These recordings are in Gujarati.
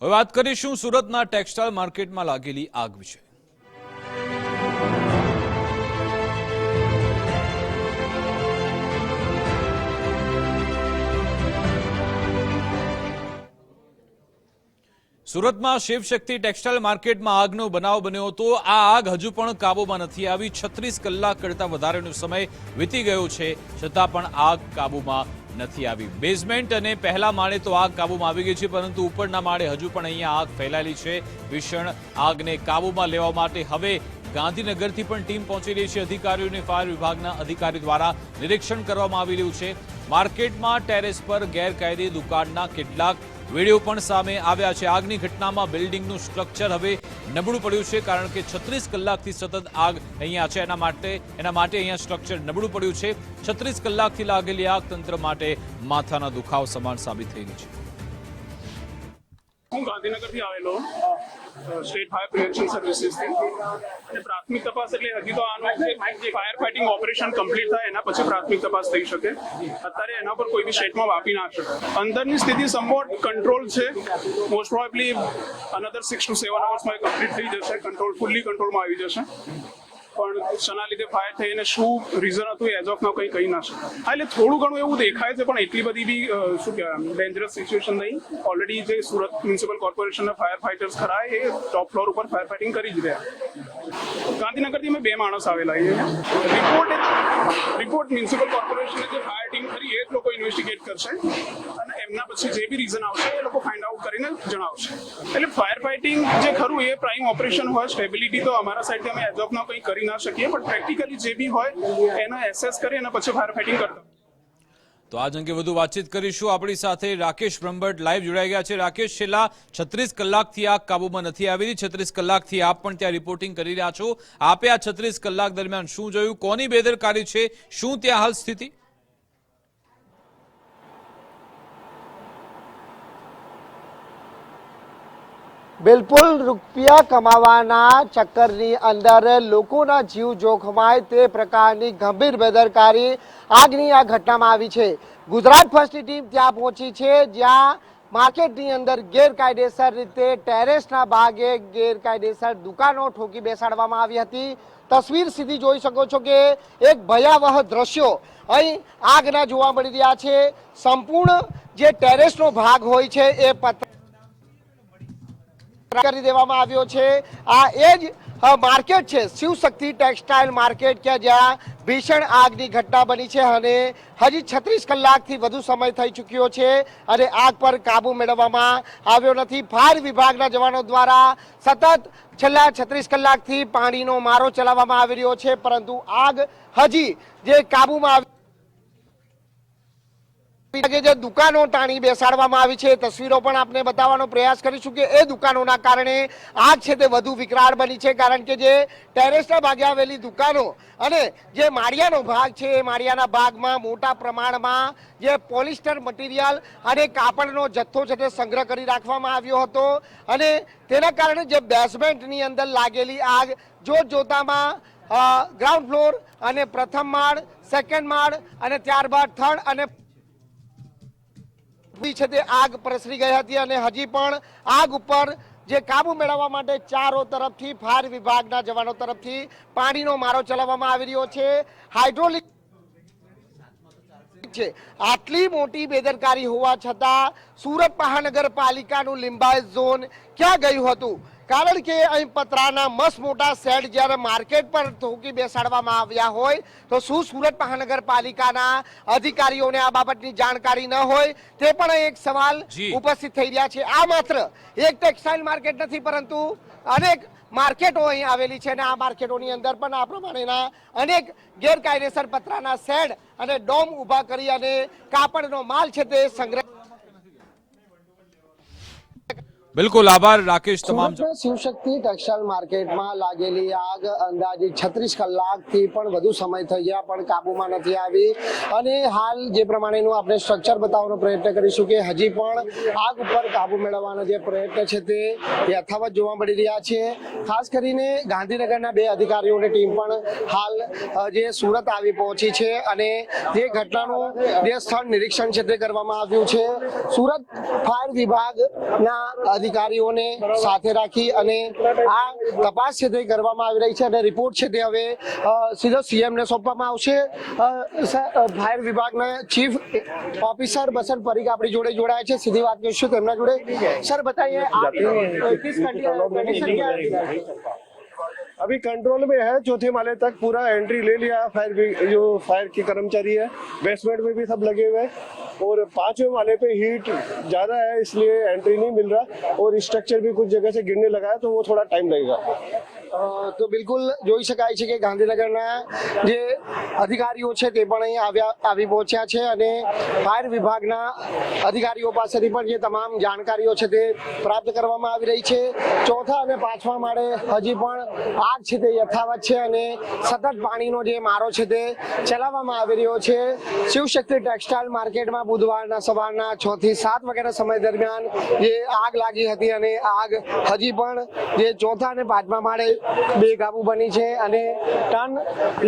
હવે વાત કરીશું સુરતના ટેક્સટાઇલ માર્કેટમાં લાગેલી આગ વિશે। સુરતમાં શિવશક્તિ ટેક્સટાઇલ માર્કેટમાં આગનો બનાવ બન્યો હતો। આ આગ હજુ પણ કાબૂમાં નથી આવી। 36 કલાક કરતા વધારેનો સમય વીતી ગયો છે, છતાં પણ આગ કાબૂમાં નથી આવી। બેઝમેન્ટ અને પહેલા માળે તો આગ કાબૂમાં આવી ગઈ છે, પરંતુ ઉપરના માળે હજુ પણ અહીંયા આગ ફેલાયેલી છે। ભીષણ આગને કાબૂમાં લેવા માટે હવે ગાંધીનગરથી પણ ટીમ પહોંચી રહી છે। અધિકારીઓને ફાયર વિભાગના અધિકારી દ્વારા નિરીક્ષણ કરવામાં આવી રહ્યું છે। માર્કેટમાં ટેરેસ પર ગેરકાયદે દુકાનના કેટલાક વીડિયો પણ સામે આવ્યા છે। આગની ઘટનામાં બિલ્ડિંગનું સ્ટ્રક્ચર હવે નબળું પડ્યું છે, કારણ કે 36 કલાકથી સતત આગ અહીંયા છે। એના માટે અહીંયા સ્ટ્રક્ચર નબળું પડ્યું છે। 36 કલાકથી લાગેલી આગ તંત્ર માટે માથાના દુખાવ સમાન સાબિત થઈ રહી છે। હું ગાંધીનગરથી આવેલો સ્ટેટ ફાયર પ્રિવેન્શન સર્વિસીસથી અને પ્રાથમિક તપાસ એટલે હજી તો આનું ફાયર ફાઇટિંગ ઓપરેશન કમ્પ્લીટ થાય એના પછી પ્રાથમિક તપાસ થઈ શકે। અત્યારે એના પર કોઈ બી સ્ટેટમાં વાપી ના શકે। અંદરની સ્થિતિ સમવોટ કંટ્રોલ છે। મોસ્ટ પ્રોબેબલી અનધર 6 to 7 અવર્સમાં કમ્પ્લીટ થઈ જશે, ફૂલ્લી કંટ્રોલમાં આવી જશે। પણ શના લીધે ફાયર થઈને શું રીઝન હતું એઝ ઓફ નાઉ કંઈ કહી ના શકે। હા, એટલે થોડું ઘણું એવું દેખાય છે, પણ એટલી બધી બી શું કહેવાય ડેન્જરસ સિચ્યુએશન નહીં। ઓલરેડી જે સુરત મ્યુનિસિપલ કોર્પોરેશનના ફાયર ફાઇટર્સ ખરા એ ટોપ ફ્લોર ઉપર ફાયર ફાઇટિંગ કરી જ રહ્યા। ગાંધીનગરથી અમે 2 માણસ આવેલા રિપોર્ટ મ્યુનિસિપલ કોર્પોરેશનની જે ફાયર ટીમ ખરી એ જ લોકો ઇન્વેસ્ટિગેટ કરશે અને એમના પછી જે બી રીઝન આવશે એ લોકો ફાઇન્ડ આઉટ કરીને જણાવશે। એટલે ફાયર ફાઇટિંગ જે ખરું એ પ્રાઇમ ઓપરેશન હોય। સ્ટેબિલિટી તો અમારા સાઈડથી અમે એઝ ઓફ નાઉ કંઈ કરી ના શકીએ, પણ પ્રેક્ટિકલી જે બી હોય એના એસેસ કરી અને પછી ફાયર ફાઇટિંગ કરતા। તો આજ અંગે વધુ વાતચીત કરીશું। આપણી સાથે રાકેશ બ્રહ્મભટ્ટ લાઈવ જોડાઈ ગયા છે। રાકેશ, છેલ્લા 36 કલાકથી આગ કાબૂમાં નથી આવી રહી। 36 કલાકથી આપ પણ ત્યાં રિપોર્ટિંગ કરી રહ્યા છો। આપે આ 36 કલાક દરમિયાન શું જોયું, કોની બેદરકારી છે, શું ત્યાં હાલ સ્થિતિ? બિલકુલ, રૂપિયા કમાવાના ચક્કરની અંદર લોકોના જીવ જોખમાય તે પ્રકારની ગંભીર બેદરકારી આગની આ ઘટનામાં આવી છે। ગુજરાત ફર્સ્ટની ટીમ ત્યાં પહોંચી છે, જ્યાં માર્કેટની અંદર ગેરકાયદેસર રીતે ટેરેસના ભાગે ગેરકાયદેસર દુકાનો ઠોકી બેસાડવામાં આવી હતી। તસવીર સીધી જોઈ શકો છો કે એક ભયાવહ દ્રશ્યો અહીં આગના જોવા મળી રહ્યા છે। સંપૂર્ણ જે ટેરેસનો ભાગ હોય છે એ કરી દેવામાં આવ્યો છે। આ એ જ માર્કેટ છે, શિવશક્તિ ટેક્સટાઇલ માર્કેટ, કે જ્યાં ભીષણ આગની ઘટના બની છે અને હજી 36 કલાકથી વધુ સમય થઈ ચૂક્યો છે અને આગ પર કાબુ મેળવવામાં આવ્યો નથી। ફાયર વિભાગના જવાનો દ્વારા સતત છેલ્લા 36 કલાકથી પાણીનો મારો ચલાવવામાં આવી રહ્યો છે, પરંતુ આગ હજી જે કાબુમાં જે દુકાનો ટાણી બેસાડવામાં આવી છે તસવીરો પણ આપને બતાવવાનો પ્રયાસ કરીશું કે એ દુકાનોના કારણે આગ છે તે વધુ વિકરાળ બની છે। કારણ કે જે ટેરેસના ભાગે આવેલી દુકાનો અને જે માળિયાનો ભાગ છે એ માળિયાના ભાગમાં મોટા પ્રમાણમાં જે પોલિસ્ટર મટીરિયલ અને કાપડનો જથ્થો છે તે સંગ્રહ કરી રાખવામાં આવ્યો હતો અને તેના કારણે જે બેઝમેન્ટની અંદર લાગેલી આગ જોતામાં ગ્રાઉન્ડ ફ્લોર અને પ્રથમ માળ, સેકન્ડ માળ અને ત્યારબાદ થર્ડ અને છે તે આગ પ્રસરી ગઈ હતી અને હજી પણ આગ ઉપર જે કાબુ મેળવવા માટે ચારો તરફથી ફાયર વિભાગના જવાનો તરફથી પાણીનો મારો ચલાવવામાં આવી રહ્યો છે। હાઇડ્રોલિક છે। આટલી મોટી બેદરકારી હોવા છતાં સુરત મહાનગરપાલિકાનું લિંબાયત ઝોન ક્યાં ગયું હતું? કારણ કે અહીં પતરાના મસ્ત મોટા શેડ જ્યારે માર્કેટ પર ઠોકી બેસાડવામાં આવ્યા હોય તો શું સુરત મહાનગરપાલિકાના અધિકારીઓને આ બાબતની જાણકારી ન હોય? તે પણ એક સવાલ ઉપસ્થિત થઈ રહ્યા છે। આ માત્ર એક ટેક્સટાઇલ માર્કેટ નથી, પરંતુ અનેક માર્કેટો અહીં આવેલી છે અને આ માર્કેટોની અંદર પણ આ પ્રમાણેના અનેક ગેરકાયદેસર પતરાના શેડ અને ડોમ ઊભા કરી અને કાપડનો માલ છે તે સંગ્રહ। બિલકુલ, આભાર રાકેશ। તમામ શિવશક્તિ ટેક્સટાઇલ માર્કેટમાં લાગેલી આગ અંદાજે 36 કલાકથી પણ વધુ સમય થઈ ગયા પણ કાબુમાં નથી આવી અને હાલ જે પ્રમાણેનું આપણે સ્ટ્રક્ચર બતાવવાનો પ્રયત્ન કરીશું કે હજી પણ આગ ઉપર કાબુ મેળવવાનો જે પ્રયત્ન છે તે યથાવત જોવા મળી રહ્યા છે। ખાસ કરીને ગાંધીનગરના 2 અધિકારીઓની ટીમ પણ હાલ જે સુરત આવી પહોંચી છે અને જે ઘટનાનું જે સ્થળ નિરીક્ષણ છે તે કરવામાં આવ્યું છે। સુરત ફાયર વિભાગના અધિકારીઓને સાથે રાખી અને આ તપાસ છે તે કરવામાં આવી રહી છે અને રિપોર્ટ છે તે હવે સીધો સીએમ ને સોંપવામાં આવશે. ફાયર વિભાગના ચીફ ઓફિસર બસંત પરીખ આપણી જોડે જોડાયા છે, સીધી વાત કરીશું તેમના જોડે. સર बताइए आप किस कंडीशन क्या है? अभी कंट्रोल में है, चौथे माले तक पूरा एंट्री ले लिया जो फायर के कर्मचारी है, बेसमेंट में भी सब लगे हुए हैं और 5वें माले पे हीट ज़्यादा है इसलिए एंट्री नहीं मिल रहा और स्ट्रक्चर भी कुछ जगह से गिरने लगा है तो वो थोड़ा टाइम लगेगा. તો બિલકુલ જોઈ શકાય છે કે ગાંધીનગરના જે અધિકારીઓ છે તે પણ અહીં આવી પહોંચ્યા છે અને ફાયર વિભાગના અધિકારીઓ પાસેથી પણ જે તમામ જાણકારીઓ છે તે પ્રાપ્ત કરવામાં આવી રહી છે. ચોથા અને પાંચમા માળે હજી પણ આગ છે તે યથાવત છે અને સતત પાણીનો જે મારો છે તે ચલાવવામાં આવી રહ્યો છે. શિવશક્તિ ટેક્સટાઇલ માર્કેટમાં બુધવારના સવારના 6 થી 7 વાગ્યાના સમય દરમિયાન જે આગ લાગી હતી અને આગ હજી પણ જે ચોથા અને પાંચમા માળે બેકાબુ બની છે અને ટર્ન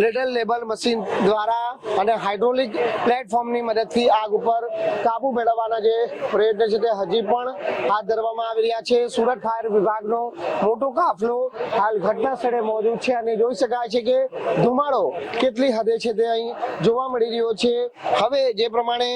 રેડલ લેબલ મશીન દ્વારા અને હાઇડ્રોલિક પ્લેટફોર્મની મદદથી આગ ઉપર કાબુ મેળવવાના જે પ્રયત્ન છે તે હજી પણ હાથ ધરવામાં આવી રહ્યા છે. સુરત ફાયર વિભાગનો મોટો કાફલો હાલ ઘટના સ્થળે મોજૂદ છે અને જોઈ શકાય છે કે ધુમાડો કેટલી હદે છે તે અહીં જોવા મળી રહ્યો છે. હવે જે પ્રમાણે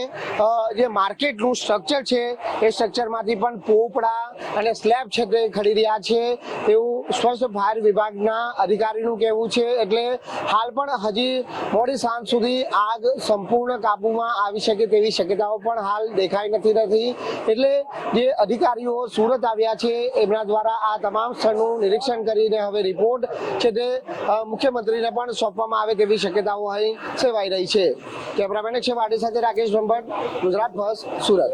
જે માર્કેટનું સ્ટ્રક્ચર છે એ સ્ટ્રક્ચરમાંથી પણ પોપડા અને સ્લેબ છે તે ખડી રહ્યા છે તેવું સ્વચ્છ ફાયર વિભાગના અધિકારીનું કહેવું છે. એટલે હાલ પણ હજી મોડી સાંજ સુધી આગ સંપૂર્ણ કાબુમાં આવી શકે તેવી શક્યતાઓ પણ હાલ દેખાઈ નથી. એટલે જે અધિકારીઓ સુરત આવ્યા છે એમના દ્વારા આ તમામ સ્થળનું નિરીક્ષણ કરીને હવે રિપોર્ટ છે તે મુખ્યમંત્રીને પણ સોંપવામાં આવે તેવી શક્યતાઓ અહીં સેવાઈ રહી છે. કેમેરામેન છે વાડી સાથે રાકેશ બ્રહ્મભટ્ટ, ગુજરાત ફર્સ્ટ, સુરત.